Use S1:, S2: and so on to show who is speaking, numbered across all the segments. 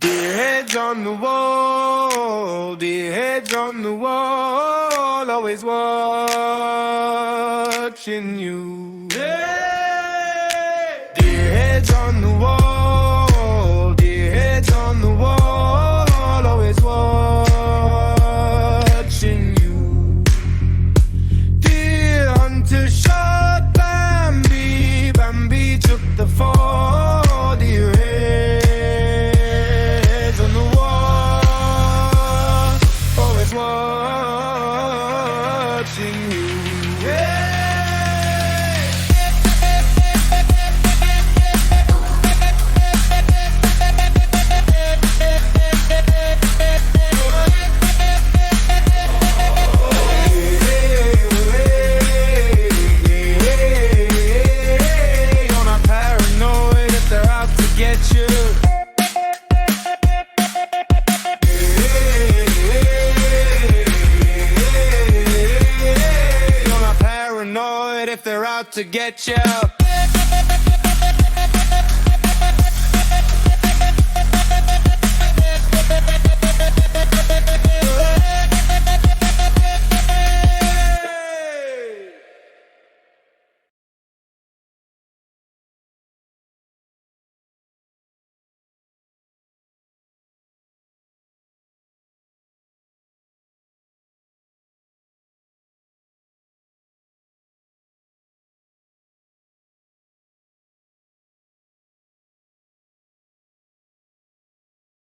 S1: Dear heads on the wall, dear heads on the wall, always watching you. Hey! Dear heads on the wall, dear heads on the wall, always watching you. Dear hunter shot Bambi, Bambi took the fall, dear heads on the wall, always watching you. Yeah. You're not paranoid if they're out to get you. You're not paranoid if they're out to get you.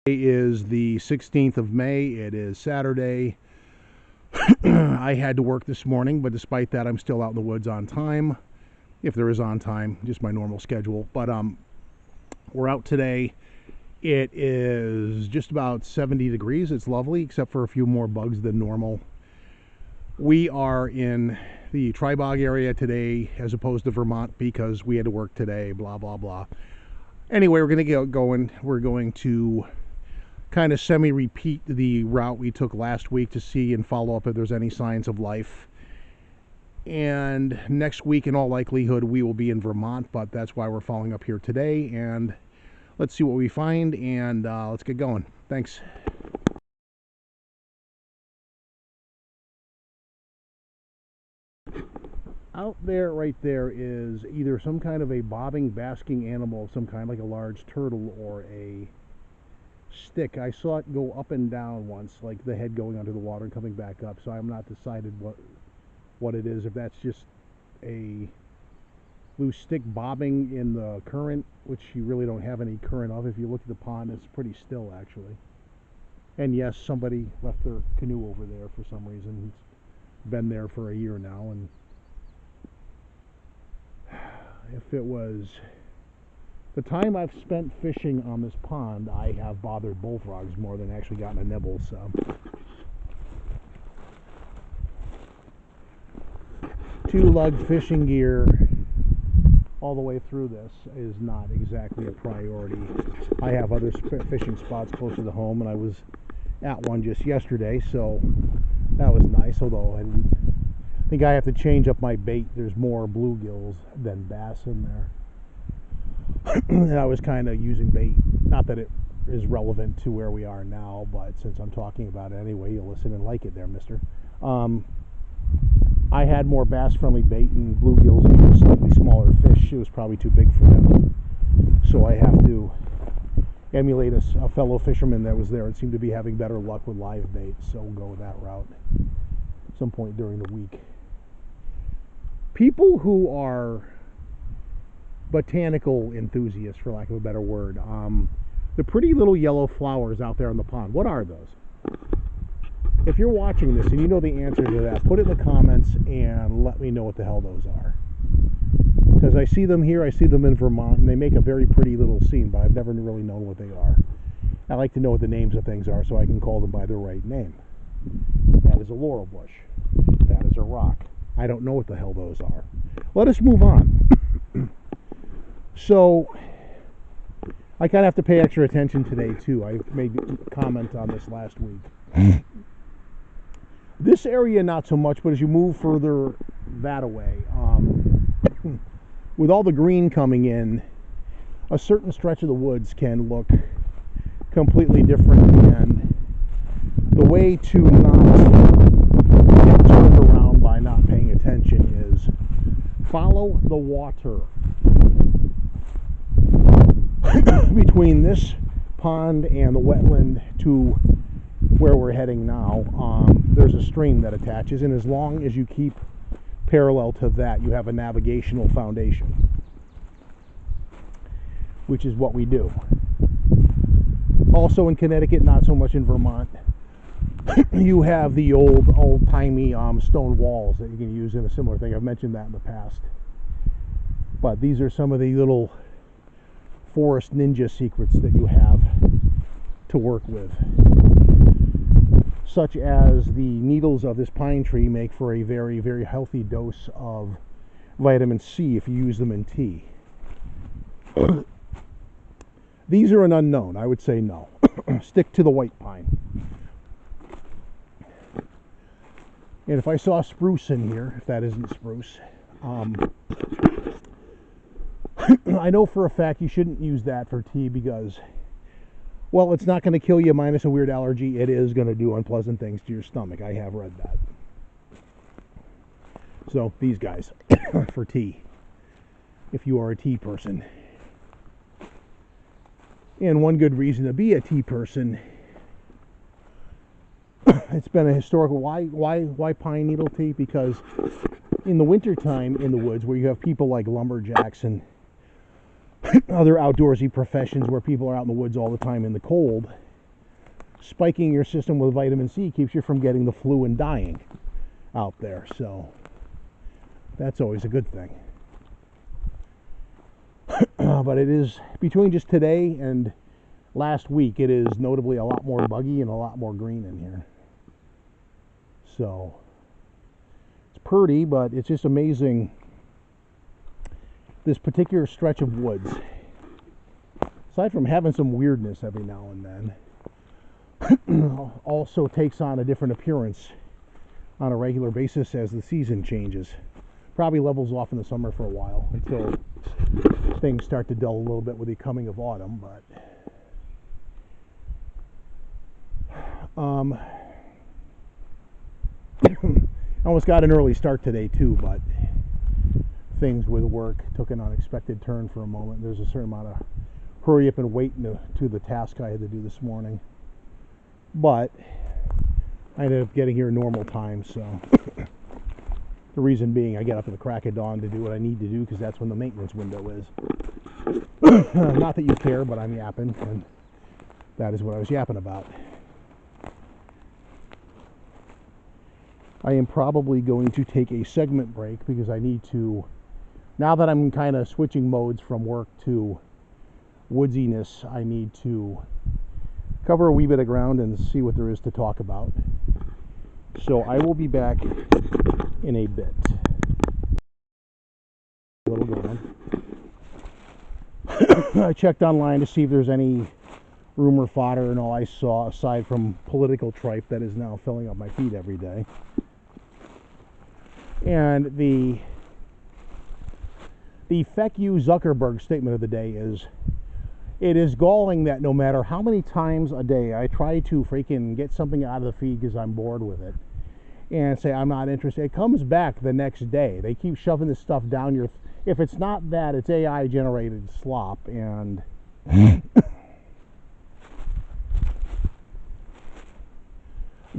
S2: Is the 16th of May. It is Saturday. I had to work this morning, but despite that, I'm still out in the woods on time. If there is on time, just my normal schedule. But we're out today. It is just about 70 degrees. It's lovely, except for a few more bugs than normal. We are in the Tribog area today, as opposed to Vermont, because we had to work today, blah, blah, blah. Anyway, we're going to get going. We're going to kind of semi-repeat the route we took last week to see and follow up if there's any signs of life. And next week, in all likelihood, we will be in Vermont, but that's why we're following up here today. And let's see what we find, and let's get going. Thanks. Out there, right there, is either some kind of a bobbing, basking animal of some kind, like a large turtle or a stick. I saw it go up and down once, like the head going under the water and coming back up, so I'm not decided what it is, if that's just a loose stick bobbing in the current, which you really don't have any current of. If you look at the pond, it's pretty still, actually. And yes, somebody left their canoe over there for some reason. It's been there for a year now, and if it was the time I've spent fishing on this pond, I have bothered bullfrogs more than actually gotten a nibble, so. Two-lug fishing gear all the way through this is not exactly a priority. I have other fishing spots closer to home, and I was at one just yesterday, so that was nice, although I think I have to change up my bait. There's more bluegills than bass in there. And I was kind of using bait, not that it is relevant to where we are now, but since I'm talking about it anyway, you'll listen and like it there, mister. I had more bass-friendly bait, and bluegills being slightly smaller fish, it was probably too big for them. So I have to emulate a fellow fisherman that was there and seemed to be having better luck with live bait, so we'll go with that route at some point during the week. People who are botanical enthusiasts, for lack of a better word, the pretty little yellow flowers out there on the pond, what are those? If you're watching this and you know the answer to that, put it in the comments and let me know what the hell those are. Because I see them here, I see them in Vermont, and they make a very pretty little scene, but I've never really known what they are. I like to know what the names of things are so I can call them by their right name. That is a laurel bush. That is a rock. I don't know what the hell those are. Let us move on. So, I kind of have to pay extra attention today, too. I made a comment on this last week. This area, not so much, but as you move further that away, with all the green coming in, a certain stretch of the woods can look completely different. And the way to not get turned around by not paying attention is follow the water. Between this pond and the wetland to where we're heading now, there's a stream that attaches, and as long as you keep parallel to that, you have a navigational foundation, which is what we do. Also in Connecticut, not so much in Vermont, you have the old-timey stone walls that you can use in a similar thing. I've mentioned that in the past. But these are some of the little forest ninja secrets that you have to work with, such as the needles of this pine tree make for a very, very healthy dose of vitamin C if you use them in tea. These are an unknown. I would say no. Stick to the white pine. And if I saw spruce in here, if that isn't spruce, I know for a fact you shouldn't use that for tea because, well, it's not going to kill you minus a weird allergy. It is going to do unpleasant things to your stomach. I have read that. So these guys for tea, if you are a tea person. And one good reason to be a tea person, it's been a historical, why pine needle tea? Because in the wintertime in the woods where you have people like lumberjacks and other outdoorsy professions where people are out in the woods all the time in the cold, spiking your system with vitamin C keeps you from getting the flu and dying out there. So that's always a good thing. But it is, between just today and last week, it is notably a lot more buggy and a lot more green in here. So it's pretty, but it's just amazing. This particular stretch of woods, aside from having some weirdness every now and then, also takes on a different appearance on a regular basis as the season changes. Probably levels off in the summer for a while until things start to dull a little bit with the coming of autumn. But I almost got an early start today too, but things with work took an unexpected turn for a moment. There's a certain amount of hurry up and wait to the task I had to do this morning, but I ended up getting here in normal time. So the reason being, I get up at the crack of dawn to do what I need to do because that's when the maintenance window is. Not that you care, but I'm yapping, and that is what I was yapping about. I am probably going to take a segment break because I need to, now that I'm kind of switching modes from work to woodsiness, I need to cover a wee bit of ground and see what there is to talk about. So I will be back in a bit. A little going. I checked online to see if there's any rumor fodder, and all I saw, aside from political tripe that is now filling up my feed every day. And the feck you Zuckerberg statement of the day is, it is galling that no matter how many times a day I try to freaking get something out of the feed because I'm bored with it and say I'm not interested, it comes back the next day. They keep shoving this stuff down your if it's not that, it's AI generated slop. And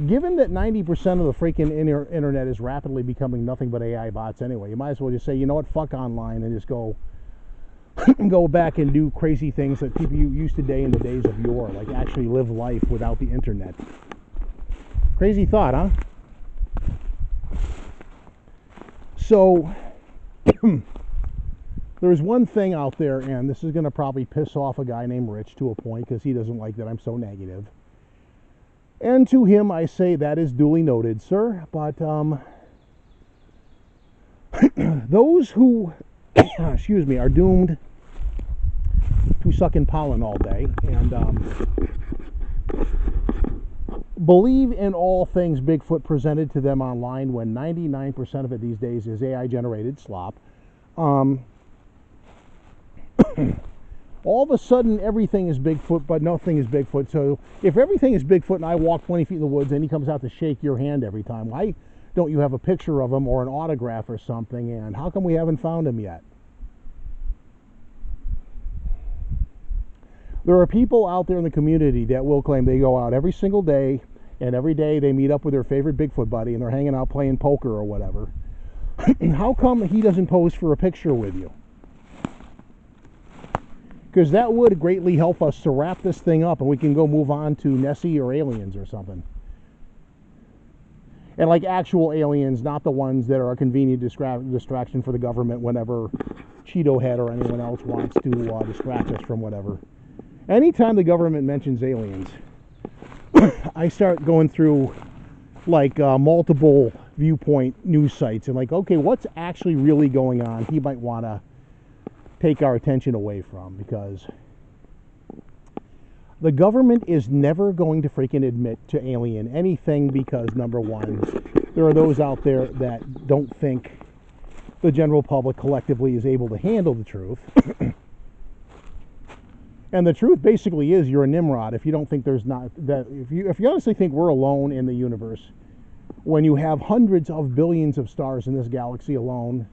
S2: given that 90% of the freaking internet is rapidly becoming nothing but AI bots anyway, you might as well just say, you know what, fuck online, and just go back and do crazy things that people used to do in the days of yore, like actually live life without the internet. Crazy thought, huh? So there's one thing out there, and this is going to probably piss off a guy named Rich to a point because he doesn't like that I'm so negative. And to him, I say that is duly noted, sir. But those who, excuse me, are doomed to suck in pollen all day and believe in all things Bigfoot presented to them online, when 99% of it these days is AI-generated slop, all of a sudden everything is Bigfoot, but nothing is Bigfoot. So if everything is Bigfoot and I walk 20 feet in the woods and he comes out to shake your hand every time, why don't you have a picture of him or an autograph or something? And how come we haven't found him yet? There are people out there in the community that will claim they go out every single day, and every day they meet up with their favorite Bigfoot buddy and they're hanging out playing poker or whatever. How come he doesn't pose for a picture with you? Because that would greatly help us to wrap this thing up and we can go move on to Nessie or aliens or something. And like actual aliens, not the ones that are a convenient distraction for the government whenever Cheeto Head or anyone else wants to distract us from whatever. Anytime the government mentions aliens, I start going through like multiple viewpoint news sites and like, okay, what's actually really going on? He might want to take our attention away from, because the government is never going to freaking admit to alien anything, because number one, there are those out there that don't think the general public collectively is able to handle the truth. And the truth basically is you're a Nimrod if you don't think there's not that if you honestly think we're alone in the universe, when you have hundreds of billions of stars in this galaxy alone,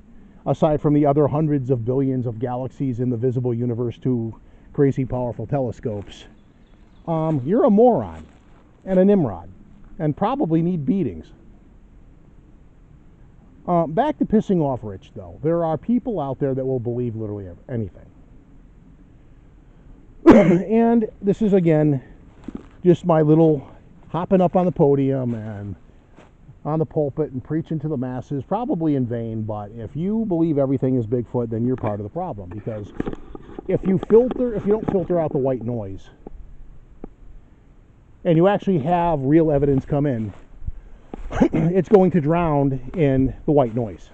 S2: aside from the other hundreds of billions of galaxies in the visible universe to crazy powerful telescopes, you're a moron and a Nimrod and probably need beatings. Back to pissing off Rich, though. There are people out there that will believe literally anything. And this is, again, just my little hopping up on the podium and on the pulpit and preaching to the masses, probably in vain, but if you believe everything is Bigfoot, then you're part of the problem, because if you don't filter out the white noise, and you actually have real evidence come in, it's going to drown in the white noise.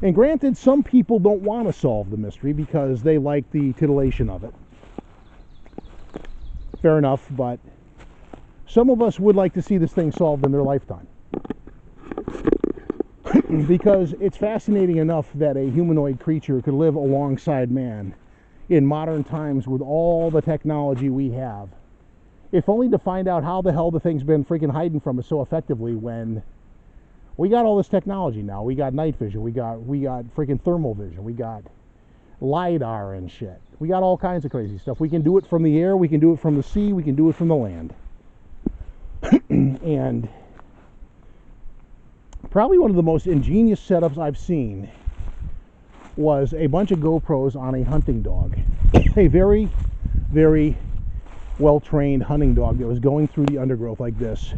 S2: And granted, some people don't want to solve the mystery because they like the titillation of it. Fair enough, but some of us would like to see this thing solved in their lifetime. Because it's fascinating enough that a humanoid creature could live alongside man in modern times with all the technology we have, if only to find out how the hell the thing's been freaking hiding from us so effectively when we got all this technology now. We got night vision, we got freaking thermal vision, we got LiDAR and shit. We got all kinds of crazy stuff. We can do it from the air, we can do it from the sea, we can do it from the land. And probably one of the most ingenious setups I've seen was a bunch of GoPros on a hunting dog. A very, very well-trained hunting dog that was going through the undergrowth like this.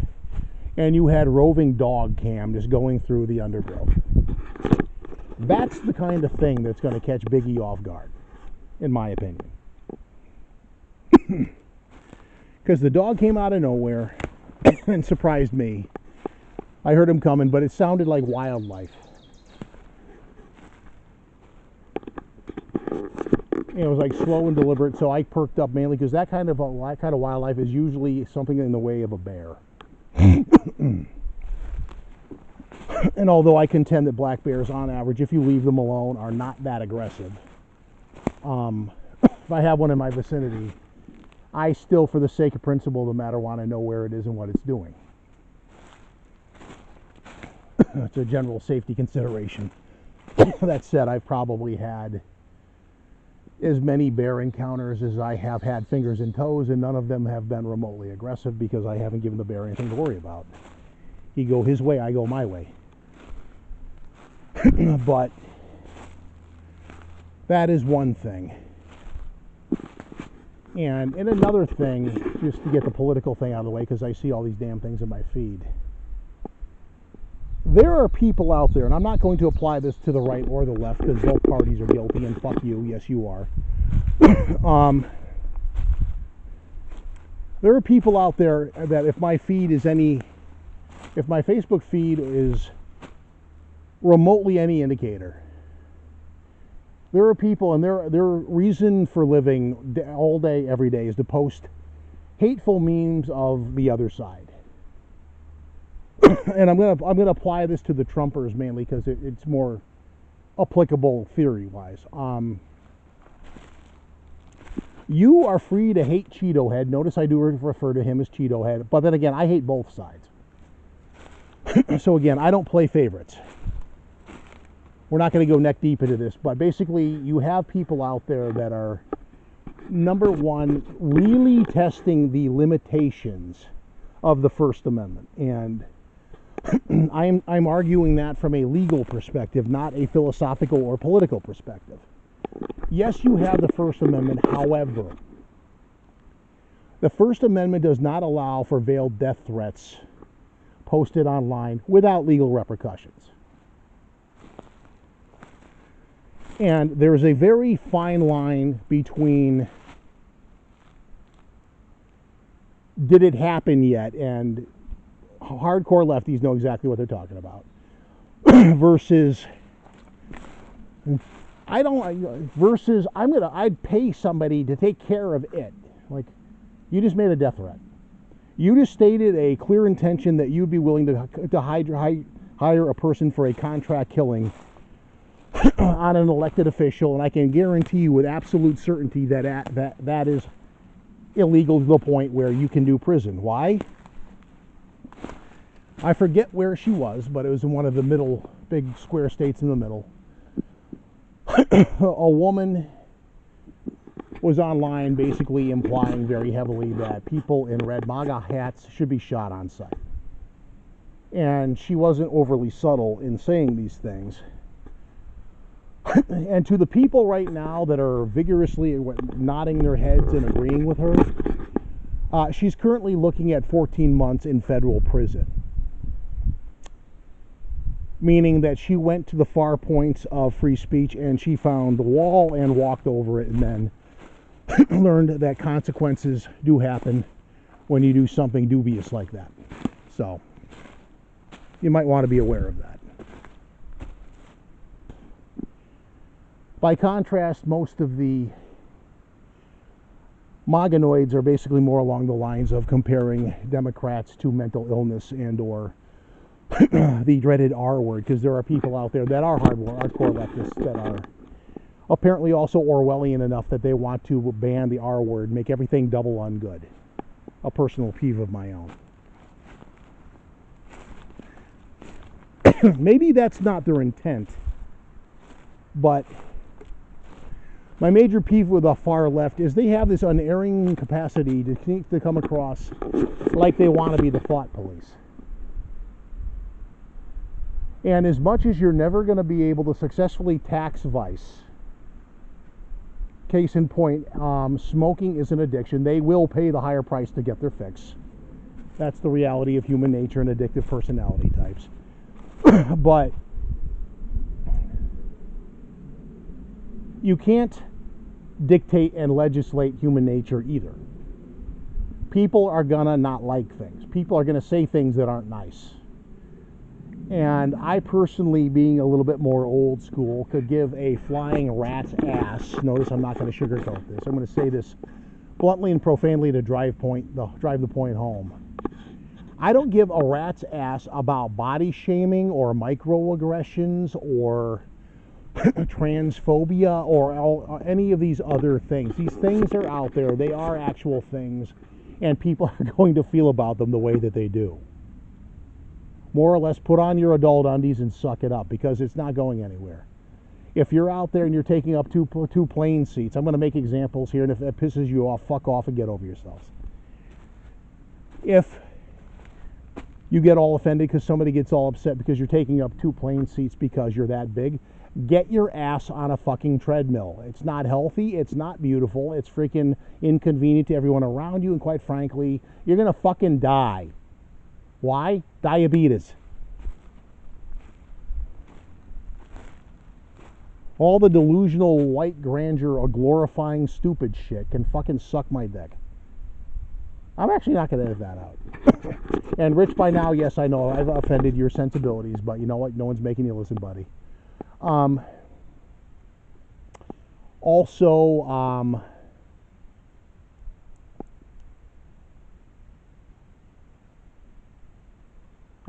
S2: And you had roving dog cam just going through the undergrowth. That's the kind of thing that's going to catch Biggie off guard, in my opinion. Because the dog came out of nowhere and surprised me. I heard him coming, but it sounded like wildlife. And it was like slow and deliberate, so I perked up mainly because that kind of wildlife is usually something in the way of a bear. And although I contend that black bears, on average, if you leave them alone, are not that aggressive, if I have one in my vicinity, I still, for the sake of principle, no matter, want to know where it is and what it's doing. It's a general safety consideration. That said, I've probably had as many bear encounters as I have had fingers and toes, and none of them have been remotely aggressive because I haven't given the bear anything to worry about. He go his way, I go my way. But that is one thing. And another thing, just to get the political thing out of the way, because I see all these damn things in my feed. There are people out there, and I'm not going to apply this to the right or the left because both parties are guilty, and fuck you, yes you are. There are people out there that if my Facebook feed is remotely any indicator, there are people, and their reason for living all day, every day, is to post hateful memes of the other side. And I'm gonna apply this to the Trumpers mainly because it's more applicable theory-wise. You are free to hate Cheeto Head. Notice I do refer to him as Cheeto Head. But then again, I hate both sides. So again, I don't play favorites. We're not going to go neck deep into this. But basically, you have people out there that are, number one, really testing the limitations of the First Amendment. And I'm arguing that from a legal perspective, not a philosophical or political perspective. Yes, you have the First Amendment. However, the First Amendment does not allow for veiled death threats posted online without legal repercussions. And there's a very fine line between did it happen yet, and hardcore lefties know exactly what they're talking about, versus I'd pay somebody to take care of it. Like, you just made a death threat. You just stated a clear intention that you'd be willing to hire a person for a contract killing on an elected official, and I can guarantee you with absolute certainty that is illegal to the point where you can do prison. Why? I forget where she was, but it was in one of the middle, big square states in the middle. A woman was online basically implying very heavily that people in red MAGA hats should be shot on sight. And she wasn't overly subtle in saying these things. And to the people right now that are vigorously nodding their heads and agreeing with her, she's currently looking at 14 months in federal prison. Meaning that she went to the far points of free speech and she found the wall and walked over it, and then learned that consequences do happen when you do something dubious like that. So, you might want to be aware of that. By contrast, most of the MAGAnoids are basically more along the lines of comparing Democrats to mental illness and or the dreaded R word, because there are people out there that are hardcore leftists that are apparently also Orwellian enough that they want to ban the R word, make everything double ungood. A personal peeve of my own. Maybe that's not their intent, but my major peeve with the far left is they have this unerring capacity to come across like they want to be the thought police. And as much as you're never going to be able to successfully tax vice, case in point, smoking is an addiction. They will pay the higher price to get their fix. That's the reality of human nature and addictive personality types. But you can't dictate and legislate human nature either. People are gonna not like things. People are gonna say things that aren't nice. And I personally, being a little bit more old school, could give a flying rat's ass. Notice I'm not going to sugarcoat this. I'm going to say this bluntly and profanely to drive the point home. I don't give a rat's ass about body shaming or microaggressions or transphobia or any of these other things. These things are out there. They are actual things, and people are going to feel about them the way that they do. More or less, put on your adult undies and suck it up, because it's not going anywhere. If you're out there and you're taking up two plane seats, I'm going to make examples here, and if that pisses you off, fuck off and get over yourselves. If you get all offended because somebody gets all upset because you're taking up 2 plane seats because you're that big, get your ass on a fucking treadmill. It's not healthy, it's not beautiful, it's freaking inconvenient to everyone around you, and quite frankly, you're going to fucking die. Why? Diabetes. All the delusional white grandeur or glorifying stupid shit can fucking suck my dick. I'm actually not going to edit that out. And Rich, by now, yes, I know I've offended your sensibilities, but you know what? No one's making you listen, buddy. Also,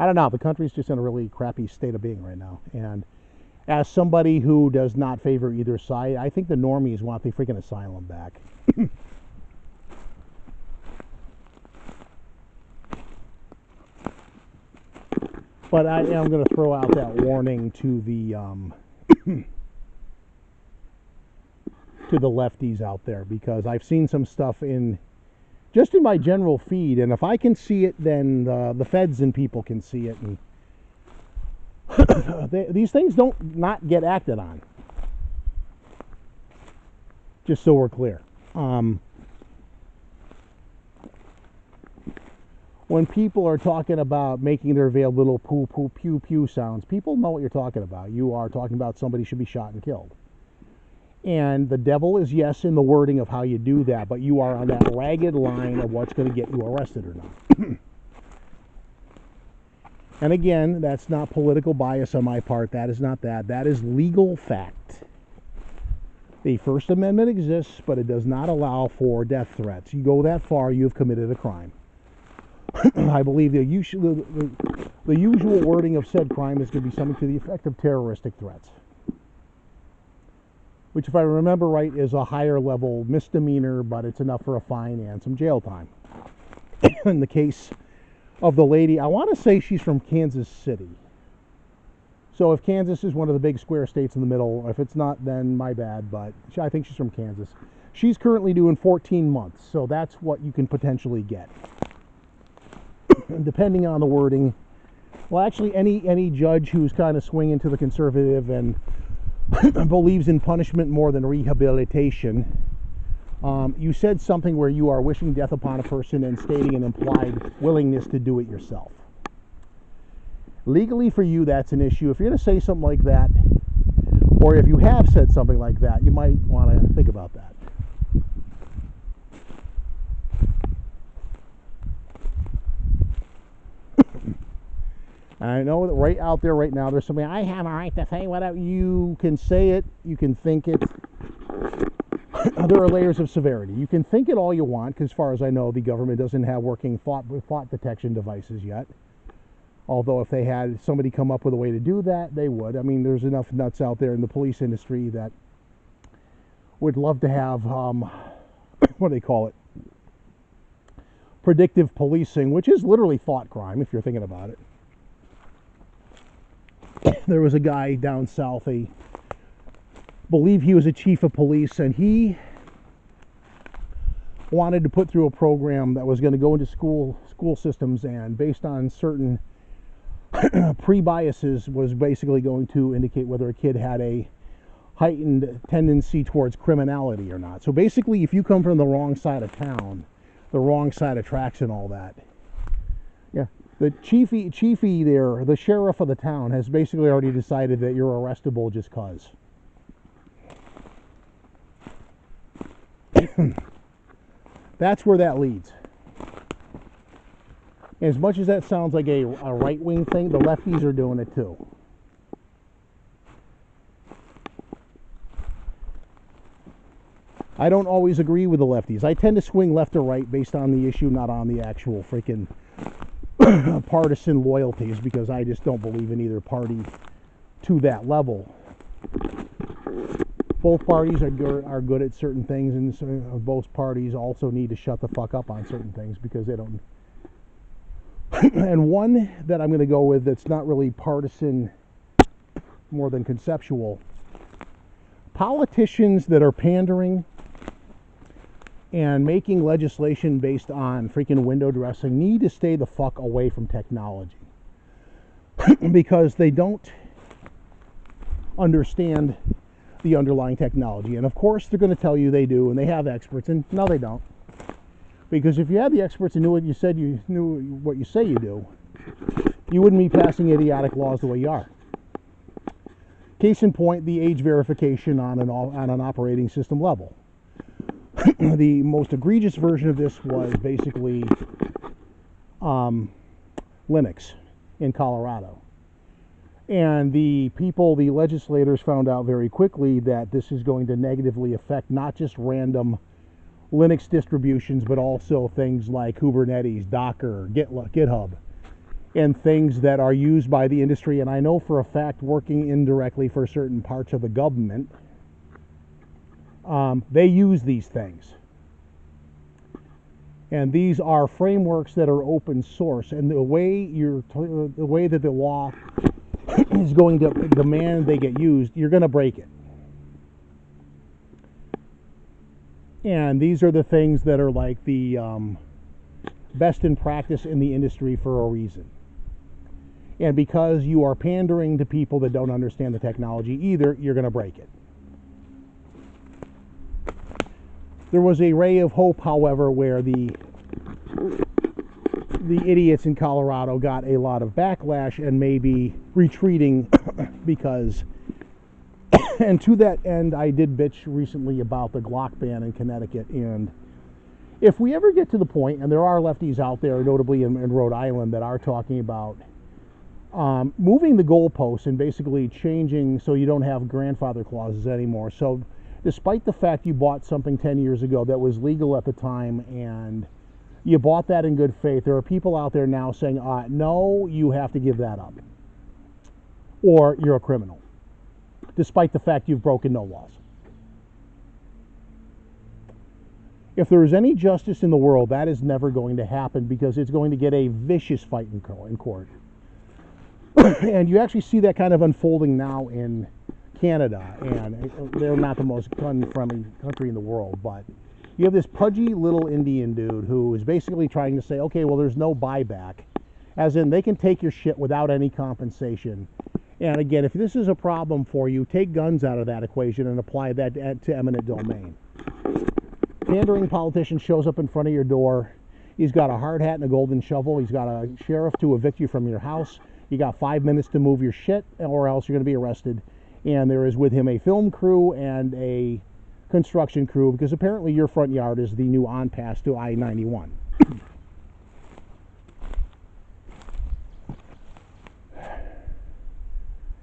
S2: I don't know. The country's just in a really crappy state of being right now. And as somebody who does not favor either side, I think the normies want the freaking asylum back. But I am going to throw out that warning to the to the lefties out there, because I've seen some stuff in just in my general feed, and if I can see it, then the feds and people can see it, and these things don't not get acted on. Just so we're clear. When people are talking about making their veiled little poo poo pew pew sounds, people know what you're talking about. You are talking about somebody should be shot and killed. And the devil is, yes, in the wording of how you do that, but you are on that ragged line of what's going to get you arrested or not. And again, that's not political bias on my part. That is not that. That is legal fact. The First Amendment exists, but it does not allow for death threats. You go that far, you've committed a crime. I believe the usual wording of said crime is going to be something to the effect of terroristic threats, which, if I remember right, is a higher level misdemeanor, but it's enough for a fine and some jail time. In the case of the lady, I want to say she's from Kansas City. So if Kansas is one of the big square states in the middle, if it's not, then my bad, but I think she's from Kansas. She's currently doing 14 months, so that's what you can potentially get. Depending on the wording, well, actually, any judge who's kind of swinging to the conservative and believes in punishment more than rehabilitation, you said something where you are wishing death upon a person and stating an implied willingness to do it yourself. Legally, for you, that's an issue. If you're going to say something like that, or if you have said something like that, you might want to think about that. I know that right out there right now, there's somebody, I have a right to say whatever. You can say it, you can think it. There are layers of severity. You can think it all you want, because as far as I know, the government doesn't have working thought detection devices yet. Although if they had somebody come up with a way to do that, they would. I mean, there's enough nuts out there in the police industry that would love to have, what do they call it? Predictive policing, which is literally thought crime, if you're thinking about it. There was a guy down south, I believe he was a chief of police, and he wanted to put through a program that was going to go into school systems, and based on certain pre-biases was basically going to indicate whether a kid had a heightened tendency towards criminality or not. So basically, if you come from the wrong side of town, the wrong side of tracks and all that, yeah, the chiefy there, the sheriff of the town, has basically already decided that you're arrestable just cause. That's where that leads. As much as that sounds like a right-wing thing, the lefties are doing it too. I don't always agree with the lefties. I tend to swing left or right based on the issue, not on the actual freaking partisan loyalties, because I just don't believe in either party to that level. Both parties are good at certain things, and both parties also need to shut the fuck up on certain things because they don't. And one that I'm going to go with that's not really partisan, more than conceptual. Politicians that are pandering and making legislation based on freaking window dressing need to stay the fuck away from technology. Because they don't understand the underlying technology. And of course they're going to tell you they do, and they have experts, and no, they don't. Because if you had the experts and knew what you said, you knew what you say you do, you wouldn't be passing idiotic laws the way you are. Case in point, the age verification on an operating system level. The most egregious version of this was basically Linux in Colorado. And the legislators found out very quickly that this is going to negatively affect not just random Linux distributions, but also things like Kubernetes, Docker, GitHub, and things that are used by the industry. And I know for a fact, working indirectly for certain parts of the government, they use these things. And these are frameworks that are open source. And the way that the law is going to demand they get used, you're going to break it. And these are the things that are like the best in practice in the industry for a reason. And because you are pandering to people that don't understand the technology either, you're going to break it. There was a ray of hope, however, where the idiots in Colorado got a lot of backlash and may be retreating because, and to that end, I did bitch recently about the Glock ban in Connecticut. And if we ever get to the point, and there are lefties out there, notably in Rhode Island, that are talking about moving the goalposts and basically changing so you don't have grandfather clauses anymore. So despite the fact you bought something 10 years ago that was legal at the time and you bought that in good faith, there are people out there now saying, no, you have to give that up. Or you're a criminal, despite the fact you've broken no laws. If there is any justice in the world, that is never going to happen because it's going to get a vicious fight in court. And you actually see that kind of unfolding now in Canada, and they're not the most gun-friendly country in the world, but you have this pudgy little Indian dude who is basically trying to say, okay, well, there's no buyback, as in they can take your shit without any compensation. And again, if this is a problem for you, take guns out of that equation and apply that to eminent domain. Pandering politician shows up in front of your door. He's got a hard hat and a golden shovel. He's got a sheriff to evict you from your house. You got 5 minutes to move your shit, or else you're going to be arrested. And there is with him a film crew and a construction crew, because apparently your front yard is the new on-pass to I-91.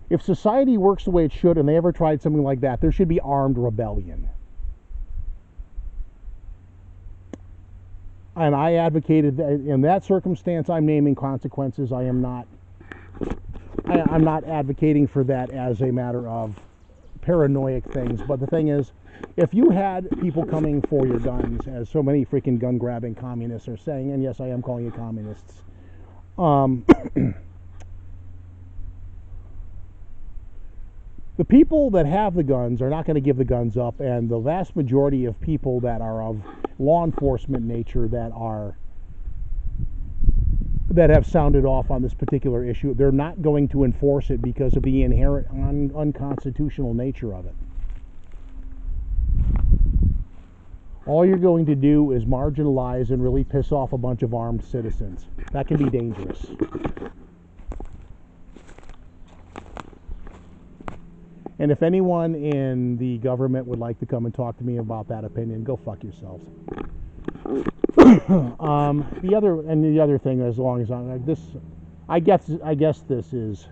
S2: If society works the way it should, and they ever tried something like that, there should be armed rebellion. And I advocated that in that circumstance. I'm naming consequences. I'm not advocating for that as a matter of paranoid things. But the thing is, if you had people coming for your guns, as so many freaking gun-grabbing communists are saying, and yes, I am calling you communists, the people that have the guns are not going to give the guns up, and the vast majority of people that are of law enforcement nature that have sounded off on this particular issue, they're not going to enforce it because of the inherent unconstitutional nature of it. All you're going to do is marginalize and really piss off a bunch of armed citizens. That can be dangerous. And if anyone in the government would like to come and talk to me about that opinion, go fuck yourselves. The other thing, as long as I guess this is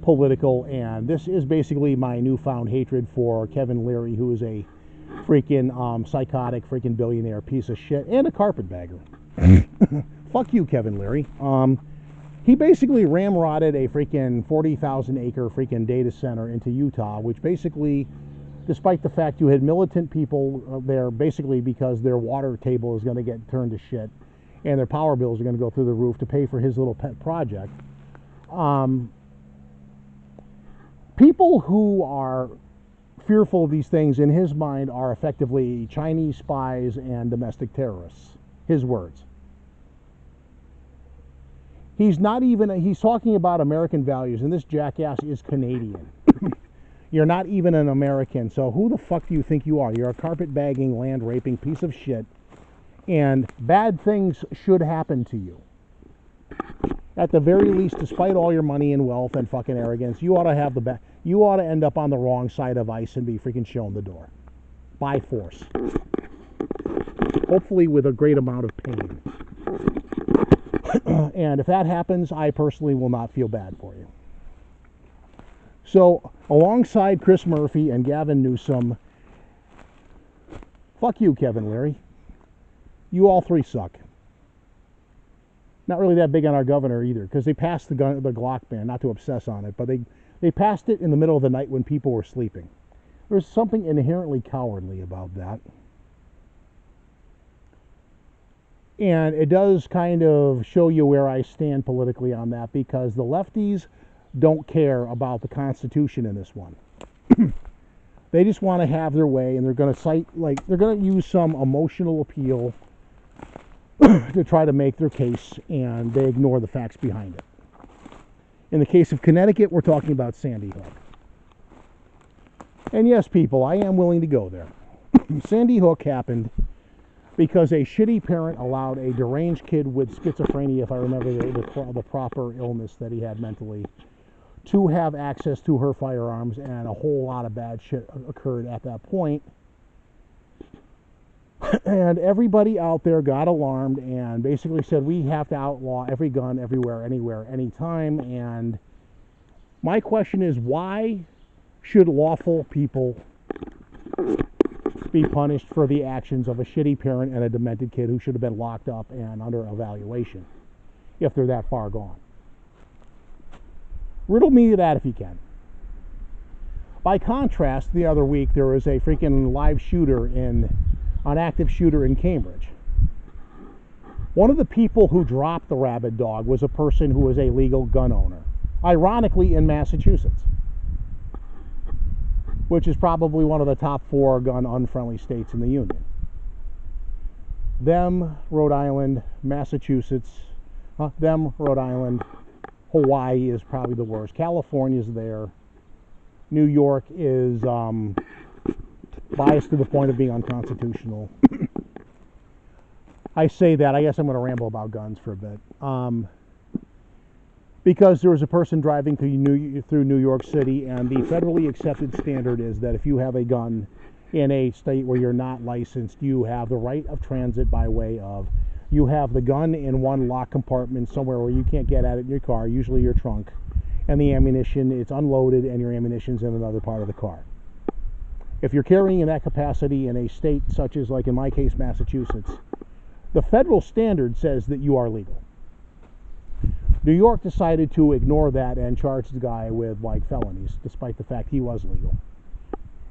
S2: political, and this is basically my newfound hatred for Kevin Leary, who is a freaking psychotic freaking billionaire piece of shit and a carpetbagger. Fuck you, Kevin Leary. He basically ramrodded a freaking 40,000 acre freaking data center into Utah, which basically, despite the fact you had militant people there, basically because their water table is going to get turned to shit and their power bills are going to go through the roof to pay for his little pet project. People who are fearful of these things in his mind are effectively Chinese spies and domestic terrorists. His words. He's talking about American values, and this jackass is Canadian. You're not even an American, so who the fuck do you think you are? You're a carpetbagging, land-raping piece of shit, and bad things should happen to you. At the very least, despite all your money and wealth and fucking arrogance, you ought to end up on the wrong side of ice and be freaking shown the door. By force. Hopefully with a great amount of pain. And if that happens, I personally will not feel bad for you. So, alongside Chris Murphy and Gavin Newsom, fuck you, Kevin Leary. You all three suck. Not really that big on our governor either, because they passed the Glock ban, not to obsess on it, but they passed it in the middle of the night when people were sleeping. There's something inherently cowardly about that. And it does kind of show you where I stand politically on that, because the lefties don't care about the Constitution in this one. They just want to have their way, and they're going to cite, like, they're going to use some emotional appeal to try to make their case, and they ignore the facts behind it. In the case of Connecticut, we're talking about Sandy Hook. And yes, people, I am willing to go there. Sandy Hook happened because a shitty parent allowed a deranged kid with schizophrenia, if I remember the proper illness that he had mentally, to have access to her firearms, and a whole lot of bad shit occurred at that point. And everybody out there got alarmed and basically said, we have to outlaw every gun, everywhere, anywhere, anytime. And my question is, why should lawful people be punished for the actions of a shitty parent and a demented kid who should have been locked up and under evaluation, if they're that far gone? Riddle me that if you can. By contrast, the other week there was a freaking live shooter an active shooter in Cambridge. One of the people who dropped the rabid dog was a person who was a legal gun owner, ironically in Massachusetts, which is probably one of the top 4 gun unfriendly states in the Union. Them, Rhode Island, Massachusetts, Rhode Island, Hawaii is probably the worst. California's there. New York is biased to the point of being unconstitutional. I say that, I guess I'm going to ramble about guns for a bit. Because there was a person driving through New York City, and the federally accepted standard is that if you have a gun in a state where you're not licensed, you have the right of transit by way of, you have the gun in one locked compartment somewhere where you can't get at it in your car, usually your trunk, and the ammunition, it's unloaded and your ammunition's in another part of the car. If you're carrying in that capacity in a state such as, like in my case, Massachusetts, the federal standard says that you are legal. New York decided to ignore that and charge the guy with like felonies, despite the fact he was legal.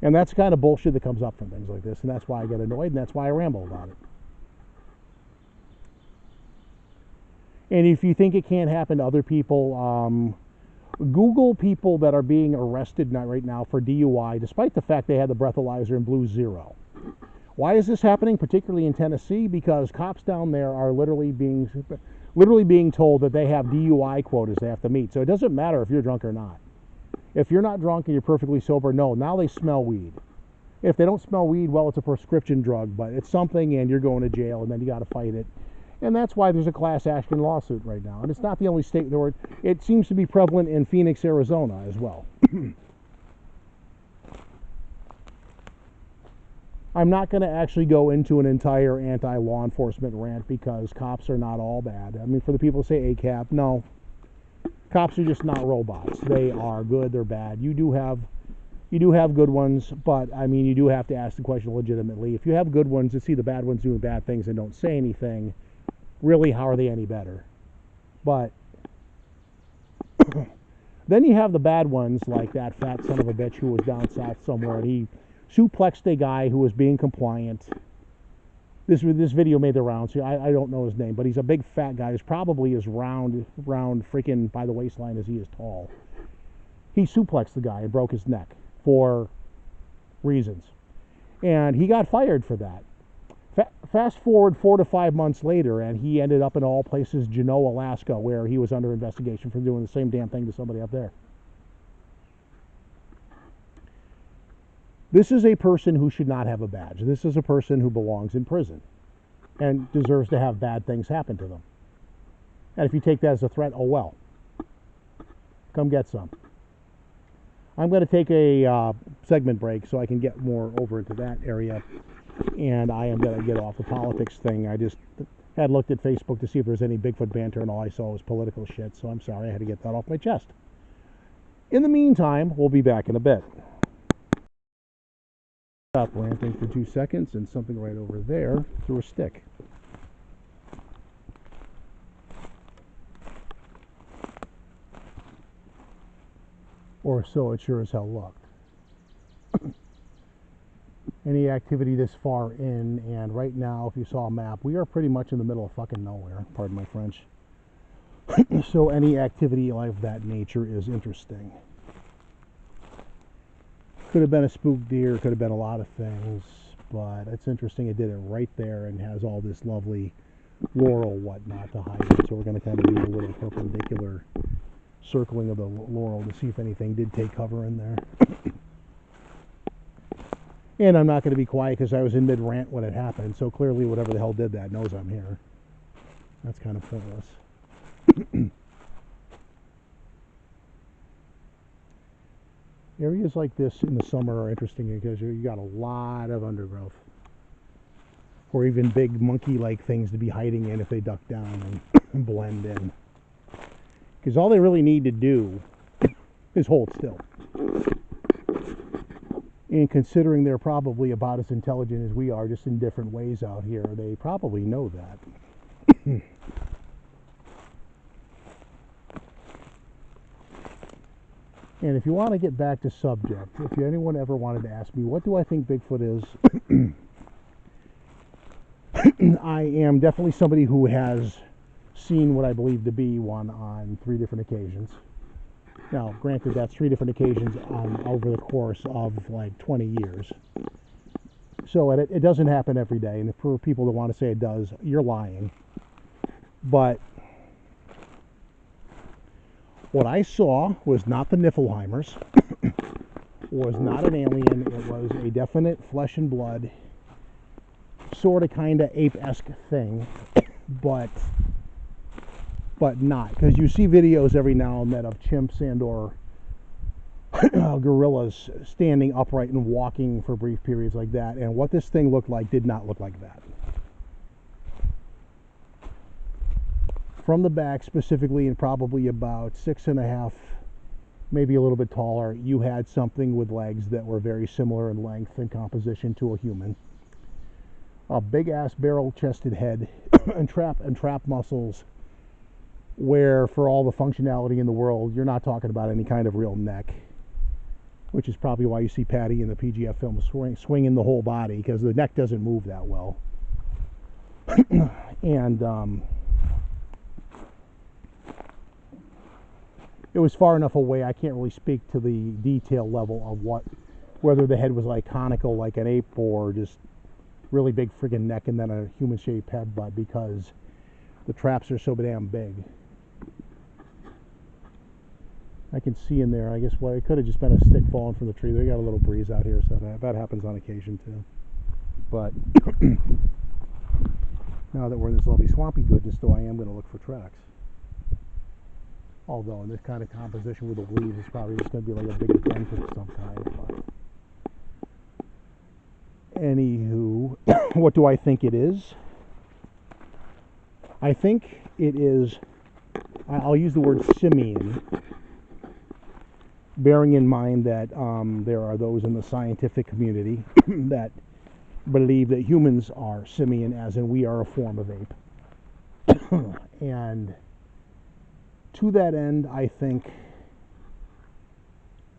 S2: And that's the kind of bullshit that comes up from things like this, and that's why I get annoyed, and that's why I ramble about it. And if you think it can't happen to other people, Google people that are being arrested right now for DUI, despite the fact they had the breathalyzer and blew 0. Why is this happening, particularly in Tennessee? Because cops down there are literally being told that they have DUI quotas they have to meet. So it doesn't matter if you're drunk or not. If you're not drunk and you're perfectly sober, no, now they smell weed. If they don't smell weed, well, it's a prescription drug, but it's something, and you're going to jail, and then you got to fight it. And that's why there's a class action lawsuit right now. And it's not the only state where it seems to be prevalent in Phoenix, Arizona as well. I'm not going to actually go into an entire anti-law enforcement rant, because cops are not all bad. I mean, for the people who say ACAB, no. Cops are just not robots. They are good, they're bad. You do have good ones, but I mean, you do have to ask the question legitimately. If you have good ones and see the bad ones doing bad things and don't say anything, really, how are they any better? But then you have the bad ones, like that fat son of a bitch who was down south somewhere, and he suplexed a guy who was being compliant. This video made the rounds. I don't know his name, but he's a big fat guy. He's probably as round freaking by the waistline as he is tall. He suplexed the guy and broke his neck for reasons. And he got fired for that. Fast forward 4 to 5 months later, and he ended up in all places, Juneau, Alaska, where he was under investigation for doing the same damn thing to somebody up there. This is a person who should not have a badge. This is a person who belongs in prison and deserves to have bad things happen to them. And if you take that as a threat, oh well. Come get some. I'm going to take a segment break so I can get more over into that area. And I am going to get off the politics thing. I just had looked at Facebook to see if there's any Bigfoot banter, and all I saw was political shit. So I'm sorry, I had to get that off my chest. In the meantime, we'll be back in a bit. Stop ranting for 2 seconds, and something right over there threw a stick. Or so it sure as hell looked. any activity this far in, and right now, if you saw a map, we are pretty much in the middle of fucking nowhere, pardon my French. So any activity of that nature is interesting. Could have been a spook deer, could have been a lot of things, but it's interesting it did it right there and has all this lovely laurel whatnot to hide it. So we're going to kind of do a little perpendicular circling of the laurel to see if anything did take cover in there. And I'm not going to be quiet because I was in mid-rant when it happened, so clearly whatever the hell did that knows I'm here. That's kind of pointless. Areas like this in the summer are interesting because you got a lot of undergrowth, or even big monkey-like things to be hiding in if they duck down and blend in. Because all they really need to do is hold still. And considering they're probably about as intelligent as we are, just in different ways out here, they probably know that. And if you want to get back to subject, if anyone ever wanted to ask me, what do I think Bigfoot is? I am definitely somebody who has seen what I believe to be one on 3 different occasions. Now, granted, that's 3 different occasions over the course of like 20 years. So it doesn't happen every day. And for people that want to say it does, you're lying. But what I saw was not the Niflheimers, was not an alien. It was a definite flesh and blood, sort of kind of ape-esque thing, but not. Because you see videos every now and then of chimps and or gorillas standing upright and walking for brief periods like that. And what this thing looked like did not look like that. From the back specifically, and probably about 6.5, maybe a little bit taller, you had something with legs that were very similar in length and composition to a human. A big ass barrel chested head and trap muscles, where for all the functionality in the world, you're not talking about any kind of real neck, which is probably why you see Patty in the PGF film swinging the whole body, because the neck doesn't move that well. And it was far enough away, I can't really speak to the detail level of whether the head was like conical like an ape or just really big friggin' neck and then a human-shaped head, but because the traps are so damn big. I can see in there, I guess, well, it could have just been a stick falling from the tree. They got a little breeze out here, so that happens on occasion too. But now that we're in this lovely swampy goodness, though, I am going to look for tracks. Although in this kind of composition with the leaves, it's probably just going to be like a big dent of some kind. But anywho, what do I think it is? I think it is, I'll use the word simian, bearing in mind that there are those in the scientific community that believe that humans are simian, as in we are a form of ape. And to that end, I think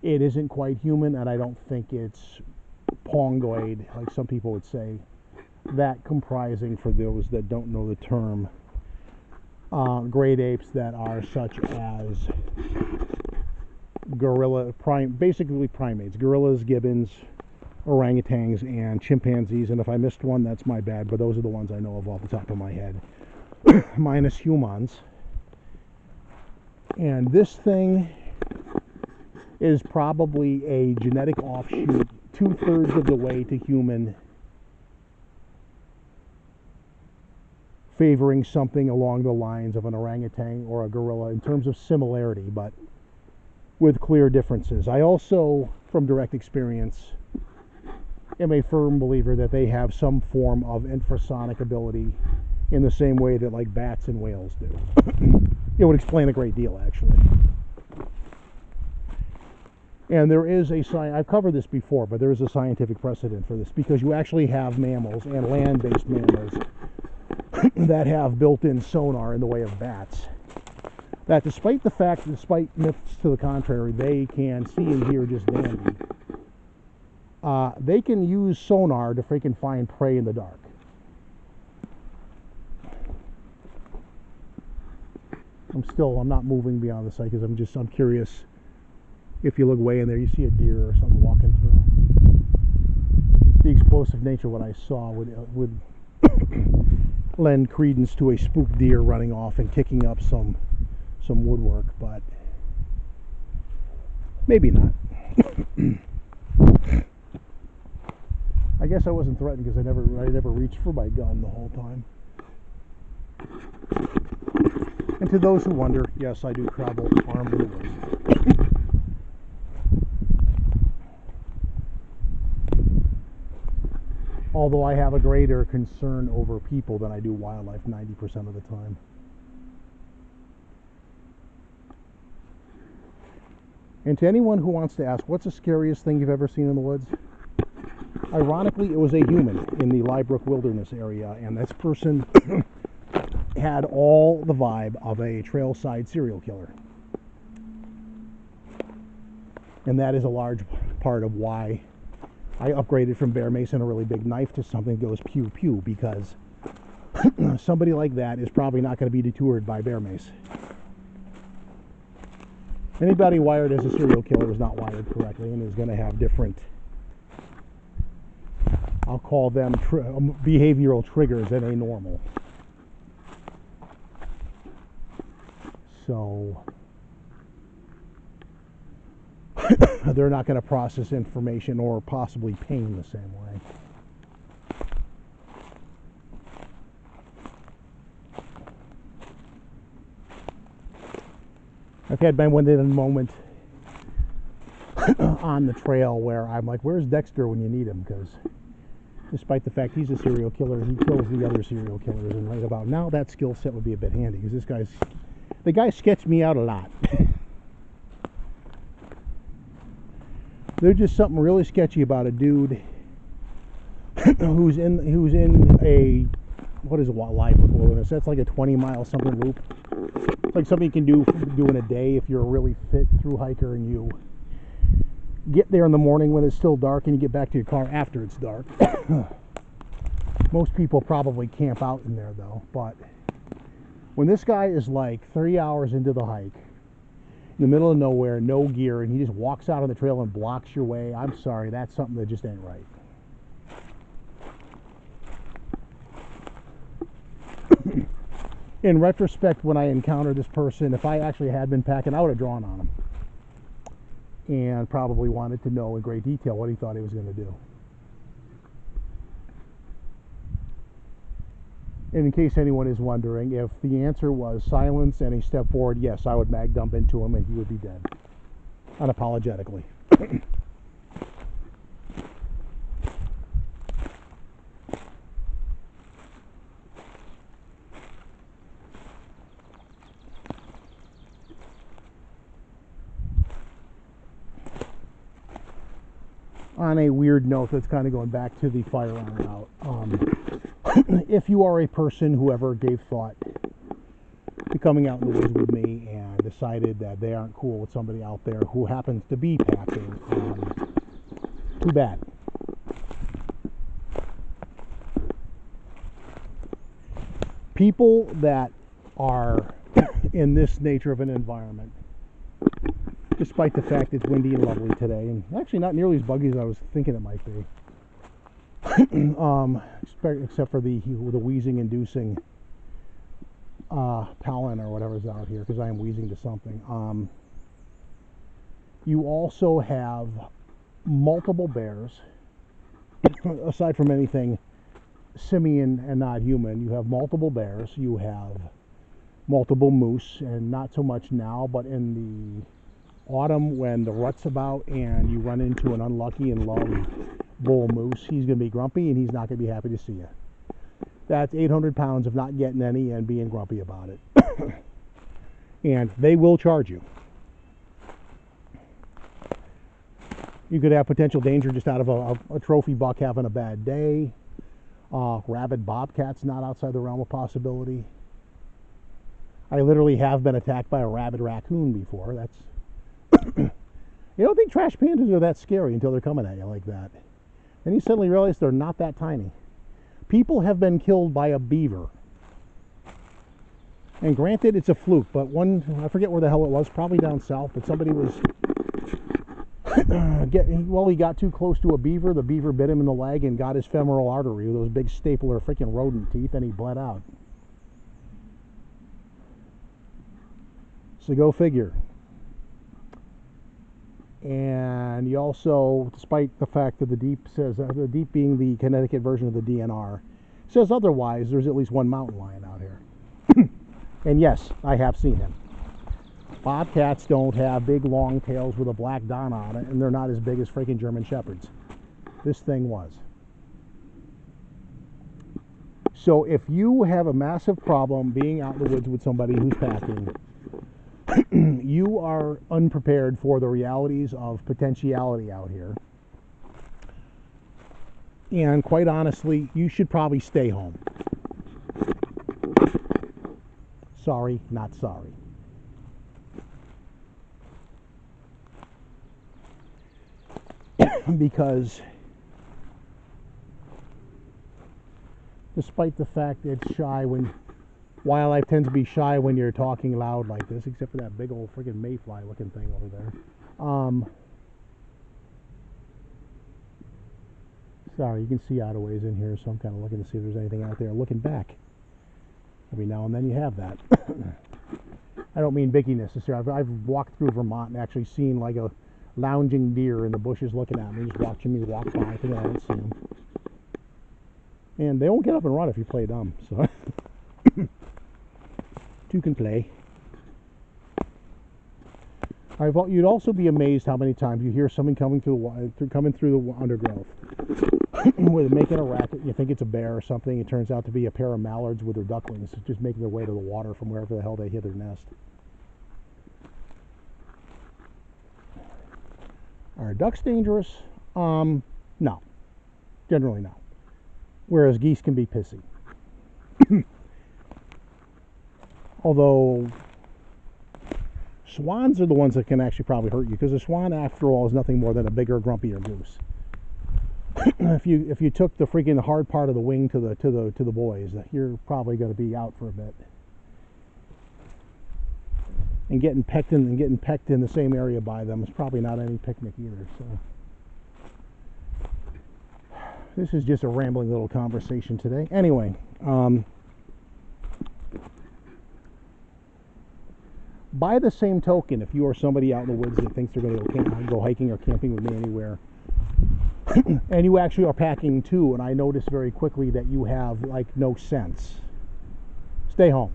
S2: it isn't quite human, and I don't think it's pongoid, like some people would say. That comprising, for those that don't know the term, great apes that are such as basically primates, gorillas, gibbons, orangutans, and chimpanzees. And if I missed one, that's my bad, but those are the ones I know of off the top of my head, minus humans. And this thing is probably a genetic offshoot 2/3 of the way to human, favoring something along the lines of an orangutan or a gorilla in terms of similarity, but with clear differences. I also, from direct experience, am a firm believer that they have some form of infrasonic ability in the same way that like bats and whales do. It would explain a great deal, actually. And there is I've covered this before, but there is a scientific precedent for this, because you actually have mammals and land-based mammals that have built-in sonar in the way of bats, that despite myths to the contrary, they can see and hear just dandy. they can use sonar to freaking find prey in the dark. I'm not moving beyond the site because I'm curious. If you look way in there, you see a deer or something walking through. The explosive nature of what I saw would lend credence to a spooked deer running off and kicking up some woodwork, but maybe not. I guess I wasn't threatened because I never reached for my gun the whole time. And to those who wonder, yes, I do travel armed in the woods. Although I have a greater concern over people than I do wildlife 90% of the time. And to anyone who wants to ask, what's the scariest thing you've ever seen in the woods? Ironically, it was a human in the Liebrook Wilderness area, and this person had all the vibe of a trailside serial killer. And that is a large part of why I upgraded from bear mace and a really big knife to something that goes pew pew, because somebody like that is probably not going to be detoured by bear mace. Anybody wired as a serial killer is not wired correctly and is going to have different, I'll call them behavioral triggers than a normal. So they're not going to process information or possibly pain the same way. I've had my one moment on the trail where I'm like, where's Dexter when you need him? Because despite the fact he's a serial killer, he kills the other serial killers. And right about now, that skill set would be a bit handy, because the guy sketched me out a lot. There's just something really sketchy about a dude who's in a, what is a Liebrook Wilderness? That's like a 20-mile something loop. It's like something you can do in a day if you're a really fit through hiker and you get there in the morning when it's still dark and you get back to your car after it's dark. Most people probably camp out in there though, but when this guy is like 3 hours into the hike, in the middle of nowhere, no gear, and he just walks out on the trail and blocks your way, I'm sorry, that's something that just ain't right. In retrospect, when I encountered this person, if I actually had been packing, I would have drawn on him and probably wanted to know in great detail what he thought he was going to do. And in case anyone is wondering, if the answer was silence and he stepped forward, yes, I would mag dump into him and he would be dead. Unapologetically. On a weird note that's kind of going back to the firearm route, if you are a person who ever gave thought to coming out in the woods with me and decided that they aren't cool with somebody out there who happens to be packing, too bad. People that are in this nature of an environment, despite the fact it's windy and lovely today, and actually not nearly as buggy as I was thinking it might be, except for the wheezing-inducing pollen or whatever's out here, because I am wheezing to something. You also have multiple bears, aside from anything simian and not human. You have multiple bears, you have multiple moose, and not so much now, but in the autumn when the rut's about and you run into an unlucky and loved bull moose, he's going to be grumpy and he's not going to be happy to see you. That's 800 pounds of not getting any and being grumpy about it. And they will charge you. You could have potential danger just out of a trophy buck having a bad day. Rabid bobcat's not outside the realm of possibility. I literally have been attacked by a rabid raccoon before. That's you don't think trash pandas are that scary until they're coming at you like that. And he suddenly realized they're not that tiny. People have been killed by a beaver. And granted, it's a fluke, but I forget where the hell it was, probably down south, but somebody was, he got too close to a beaver. The beaver bit him in the leg and got his femoral artery with those big stapler freaking rodent teeth, and he bled out. So go figure. And you also, despite the fact that the Deep says, the Deep being the Connecticut version of the DNR, says otherwise, there's at least one mountain lion out here. And yes, I have seen him. Bobcats don't have big long tails with a black dot on it, and they're not as big as freaking German Shepherds. This thing was. So if you have a massive problem being out in the woods with somebody who's packing, you are unprepared for the realities of potentiality out here. And quite honestly, you should probably stay home. Sorry, not sorry. Because despite the fact that it's shy wildlife tends to be shy when you're talking loud like this, except for that big old freaking mayfly looking thing over there. Sorry, you can see out of ways in here, so I'm kind of looking to see if there's anything out there. Looking back. Every now and then you have that. I don't mean biggie necessarily. I've walked through Vermont and actually seen like a lounging deer in the bushes looking at me, just watching me walk by. I think I haven't seen them. And they won't get up and run if you play dumb. So two can play. You'd also be amazed how many times you hear someone coming through the undergrowth with making a racket. You think it's a bear or something. It turns out to be a pair of mallards with their ducklings just making their way to the water from wherever the hell they hid their nest. Are ducks dangerous? No. Generally not. Whereas geese can be pissy. Although swans are the ones that can actually probably hurt you, because a swan, after all, is nothing more than a bigger, grumpier goose. If you took the freaking hard part of the wing to the boys, you're probably going to be out for a bit. And getting pecked in the same area by them is probably not any picnic either. So this is just a rambling little conversation today. Anyway, by the same token, if you are somebody out in the woods that thinks they're going to go hiking or camping with me anywhere, and you actually are packing too, and I notice very quickly that you have like no sense, stay home.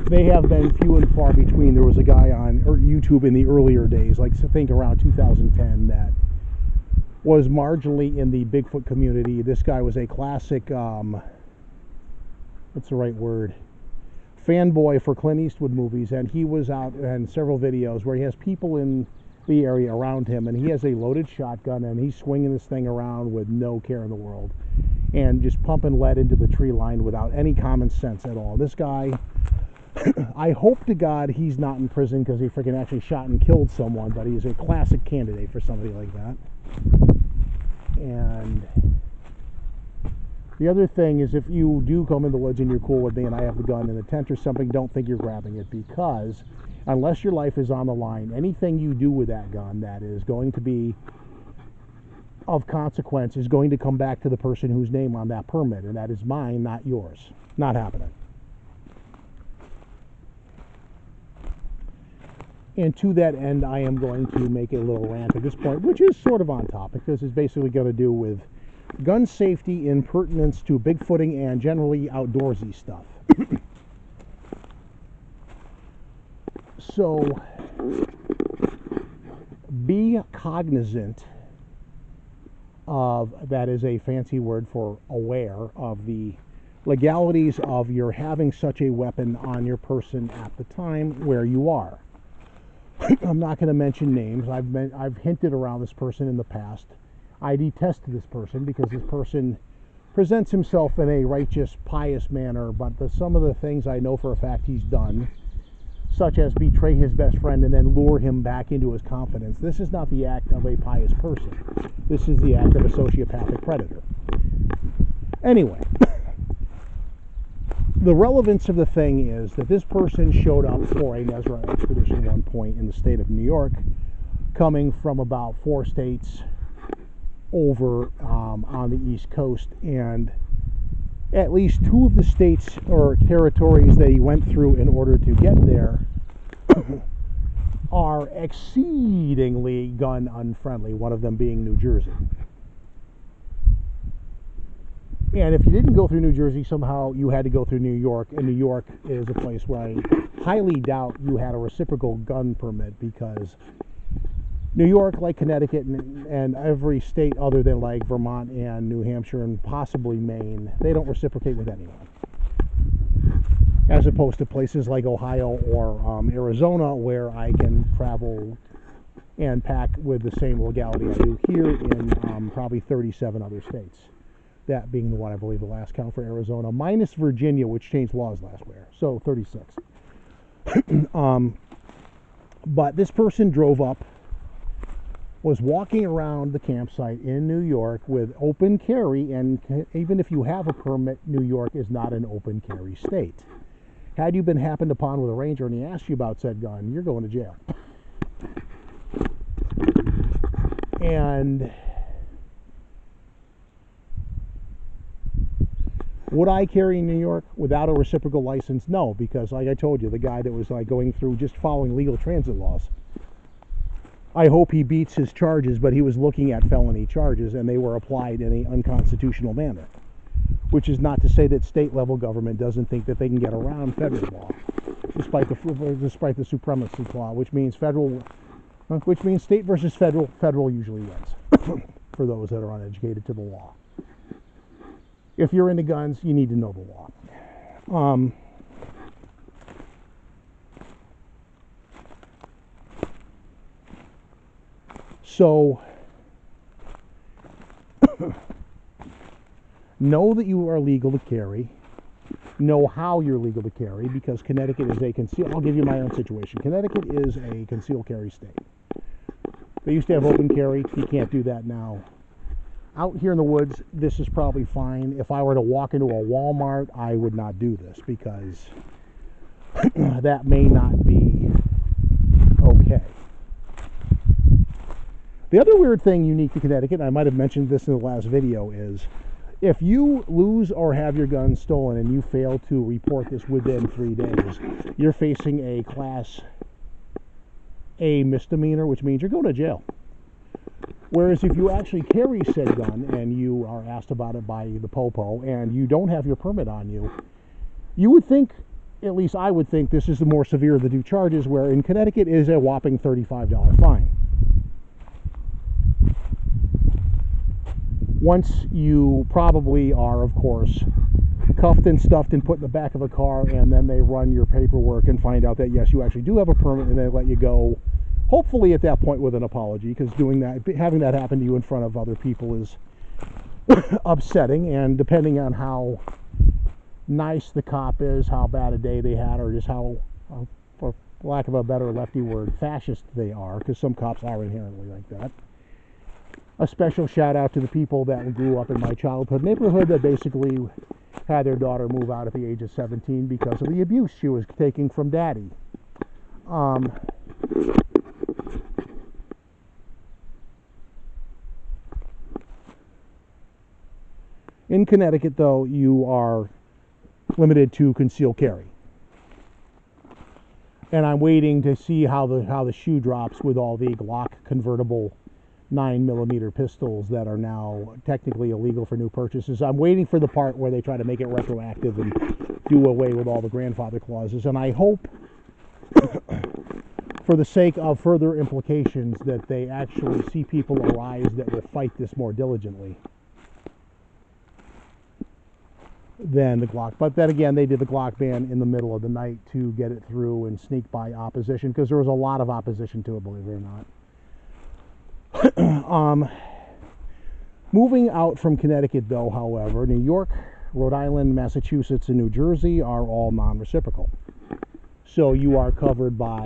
S2: They have been few and far between. There was a guy on YouTube in the earlier days, like I think around 2010, that was marginally in the Bigfoot community. This guy was a classic, what's the right word, fanboy for Clint Eastwood movies, and he was out in several videos where he has people in the area around him, and he has a loaded shotgun, and he's swinging this thing around with no care in the world, and just pumping lead into the tree line without any common sense at all. This guy, I hope to God he's not in prison because he freaking actually shot and killed someone, but he's a classic candidate for somebody like that. And the other thing is, if you do come in the woods and you're cool with me and I have the gun in the tent or something, don't think you're grabbing it, because unless your life is on the line, anything you do with that gun that is going to be of consequence is going to come back to the person whose name on that permit, and that is mine, not yours. Not happening. And to that end, I am going to make a little rant at this point, which is sort of on topic. This is basically going to do with gun safety in pertinence to bigfooting and generally outdoorsy stuff. So, be cognizant of, that is a fancy word for aware of, the legalities of your having such a weapon on your person at the time where you are. I'm not going to mention names. I've hinted around this person in the past. I detest this person because this person presents himself in a righteous, pious manner, but some of the things I know for a fact he's done such as betray his best friend and then lure him back into his confidence. This is not the act of a pious person. This is the act of a sociopathic predator. Anyway, the relevance of the thing is that this person showed up for a Nezra expedition at one point in the state of New York, coming from about 4 states over on the East Coast, and at least 2 of the states or territories that he went through in order to get there are exceedingly gun unfriendly, one of them being New Jersey. And if you didn't go through New Jersey, somehow you had to go through New York, and New York is a place where I highly doubt you had a reciprocal gun permit, because New York, like Connecticut and every state other than like Vermont and New Hampshire and possibly Maine, they don't reciprocate with anyone. As opposed to places like Ohio or Arizona, where I can travel and pack with the same legality I do here in probably 37 other states. That being the one, I believe, the last count for Arizona, minus Virginia, which changed laws last year. So 36. But this person drove up, was walking around the campsite in New York with open carry, and even if you have a permit, New York is not an open carry state. Had you been happened upon with a ranger and he asked you about said gun, you're going to jail. And would I carry in New York without a reciprocal license? No, because like I told you, the guy that was like going through just following legal transit laws, I hope he beats his charges, but he was looking at felony charges and they were applied in an unconstitutional manner. Which is not to say that state level government doesn't think that they can get around federal law, despite the supremacy law, which means state versus federal. Federal usually wins for those that are uneducated to the law. If you're into guns, you need to know the law. So know that you are legal to carry. Know how you're legal to carry, because Connecticut is a concealed. I'll give you my own situation. Connecticut is a concealed carry state. They used to have open carry. You can't do that now. Out here in the woods, this is probably fine. If I were to walk into a Walmart, I would not do this, because that may not be okay. The other weird thing unique to Connecticut, and I might have mentioned this in the last video, is if you lose or have your gun stolen and you fail to report this within 3 days, you're facing a Class A misdemeanor, which means you're going to jail. Whereas if you actually carry said gun and you are asked about it by the popo and you don't have your permit on you, you would think, at least I would think, this is the more severe of the 2 charges, where in Connecticut is a whopping $35 fine. Once you probably are, of course, cuffed and stuffed and put in the back of a car, and then they run your paperwork and find out that, yes, you actually do have a permit, and they let you go, hopefully at that point with an apology, because having that happen to you in front of other people is upsetting, and depending on how nice the cop is, how bad a day they had, or just how, for lack of a better lefty word, fascist they are, because some cops are inherently like that. A special shout out to the people that grew up in my childhood neighborhood that basically had their daughter move out at the age of 17 because of the abuse she was taking from daddy. In Connecticut, though, you are limited to concealed carry. And I'm waiting to see how the shoe drops with all the Glock convertible 9mm pistols that are now technically illegal for new purchases. I'm waiting for the part where they try to make it retroactive and do away with all the grandfather clauses. And I hope, for the sake of further implications, that they actually see people arise that will fight this more diligently than the Glock. But then again, they did the Glock ban in the middle of the night to get it through and sneak by opposition, because there was a lot of opposition to it, believe it or not. Moving out from Connecticut, though, however, New York, Rhode Island, Massachusetts, and New Jersey are all non-reciprocal. So you are covered by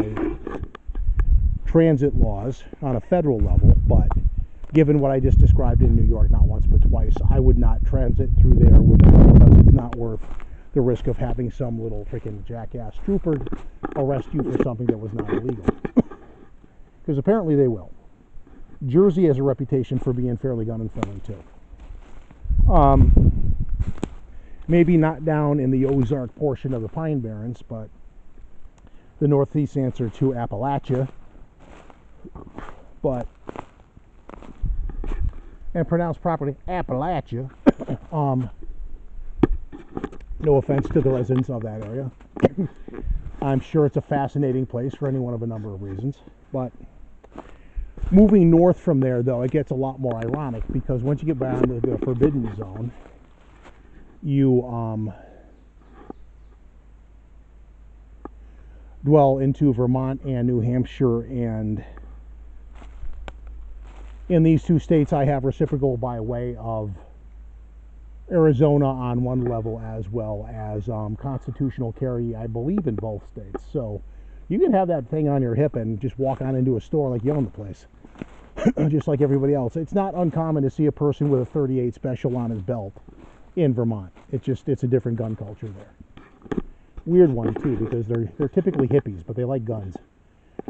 S2: transit laws on a federal level, but given what I just described in New York, not once but twice, I would not transit through there with it because it's not worth the risk of having some little freaking jackass trooper arrest you for something that was not illegal. Because apparently they will. Jersey has a reputation for being fairly gun-friendly too. Maybe not down in the Ozark portion of the Pine Barrens, but the northeast answer to Appalachia. But, and pronounced properly, Appalachia. No offense to the residents of that area. I'm sure it's a fascinating place for any one of a number of reasons. But moving north from there, though, it gets a lot more ironic because once you get down to the Forbidden Zone, you dwell into Vermont and New Hampshire, and in these two states I have reciprocal by way of Arizona on one level, as well as constitutional carry, I believe, in both states. So you can have that thing on your hip and just walk on into a store like you own the place, just like everybody else. It's not uncommon to see a person with a 38 special on his belt in Vermont. It's a different gun culture there. Weird one too, because they're typically hippies, but they like guns.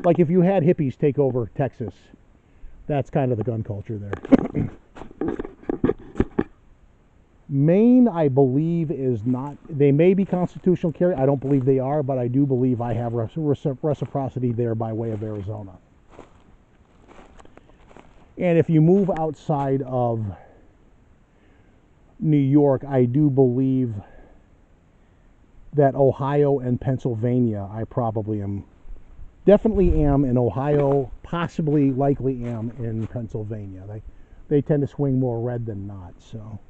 S2: Like if you had hippies take over Texas, that's kind of the gun culture there. Maine, I believe, is not. They may be constitutional carry. I don't believe they are, but I do believe I have reciprocity there by way of Arizona. And if you move outside of New York, I do believe that Ohio and Pennsylvania, I probably am. Definitely am in Ohio, possibly likely am in Pennsylvania. They tend to swing more red than not, so.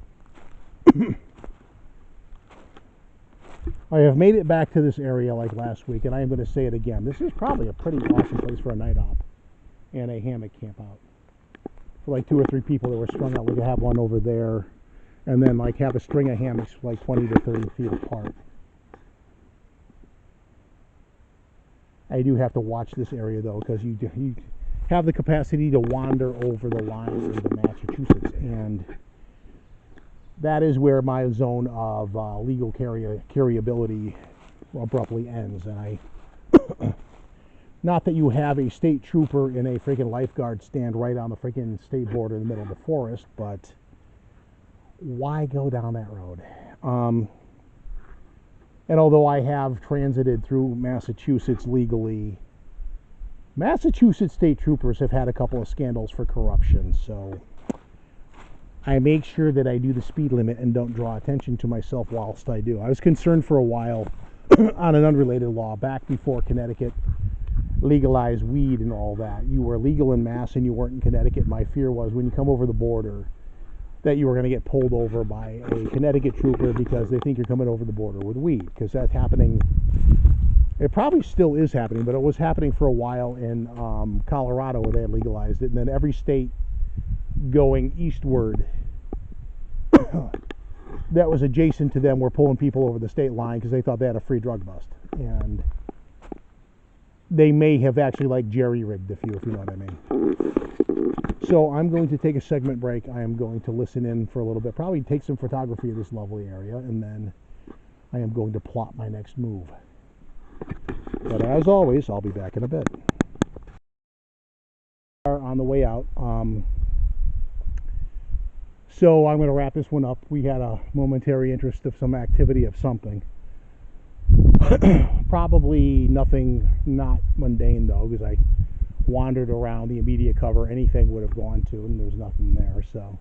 S2: I have made it back to this area like last week, and I am going to say it again. This is probably a pretty awesome place for a night op and a hammock camp out. For like 2 or 3 people that were strung out, we could have one over there, and then like have a string of hammocks like 20 to 30 feet apart. I do have to watch this area though, because you have the capacity to wander over the line into Massachusetts, and that is where my zone of legal carryability abruptly ends. And not that you have a state trooper in a freaking lifeguard stand right on the freaking state border in the middle of the forest, but why go down that road? And although I have transited through Massachusetts legally, Massachusetts state troopers have had a couple of scandals for corruption, so I make sure that I do the speed limit and don't draw attention to myself whilst I do. I was concerned for a while on an unrelated law back before Connecticut legalized weed and all that. You were legal in Mass and you weren't in Connecticut. My fear was when you come over the border that you were going to get pulled over by a Connecticut trooper because they think you're coming over the border with weed, because that's happening. It probably still is happening, but it was happening for a while in Colorado where they had legalized it, and then every state going eastward that was adjacent to them were pulling people over the state line because they thought they had a free drug bust, and they may have actually like jerry-rigged a few, if you know what I mean. So I'm going to take a segment break. I am going to listen in for a little bit, probably take some photography of this lovely area, and then I am going to plot my next move. But as always, I'll be back in a bit. On the way out, so I'm going to wrap this one up. We had a momentary interest of some activity of something. Probably nothing not mundane though, because I wandered around the immediate cover. Anything would have gone to, and there's nothing there. So,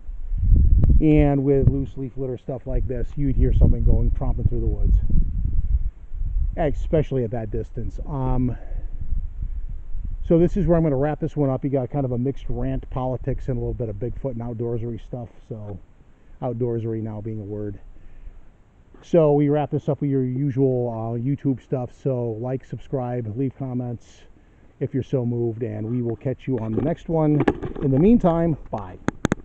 S2: and with loose leaf litter stuff like this, you'd hear something going tromping through the woods, especially at that distance. So this is where I'm going to wrap this one up. You got kind of a mixed rant, politics, and a little bit of Bigfoot and outdoorsy stuff. So outdoorsy now being a word. So we wrap this up with your usual YouTube stuff. So like, subscribe, leave comments if you're so moved, and we will catch you on the next one. In the meantime, bye.